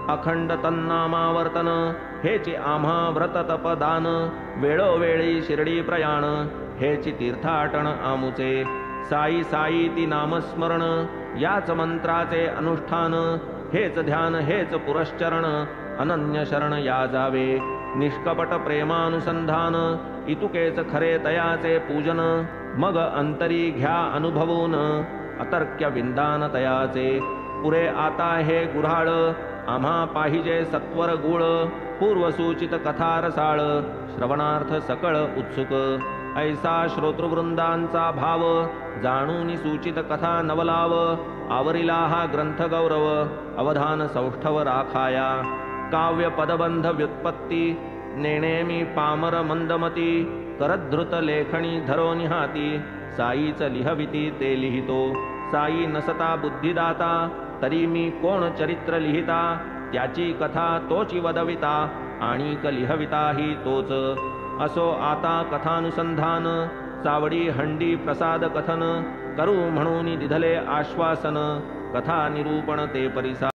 अखंड तन्नामावर्तन हेची आम्हा व्रत तपदान वेळोवेळी शिर्डी प्रयाण हेची तीर्थाटन आमुचे साई साई ती नामस्मरण याच मंत्राचे अनुष्ठान हेच ध्यान हेच पुरश्चरण अनन्य शरण या जावे निष्कपट प्रेमानुसंधान इतुकेच खरे तयाचे पूजन मग अंतरी घ्या अनुभवून अतर्क्य विंदान तयाचे पुरे आता हे गुऱ्हाळ आम्हा पाहिजे सत्वर गुळ पूर्वसूचित कथा रसाळ श्रवणार्थ सकळ उत्सुक ऐसा श्रोतृवृंदांचा भाव जाणून सूचित कथा नवलाव आवरिला हा ग्रंथ गौरव अवधान सौष्ठव राखाया काव्य पदबंध व्युत्पत्ती नेणेमी पामर मंदमती करधृत लेखणी धरो निहाती साईच लिहविती ते लिहितो साई नसता बुद्धिदाता तरी मी कोण चरित्र लिहिता त्याची कथा तोची वदविता आणि लिहविता ही तोच असो आता कथानुसंधान सावडी हंडी प्रसाद कथन करू म्हणून दिधले आश्वासन कथा निरूपण ते परिसा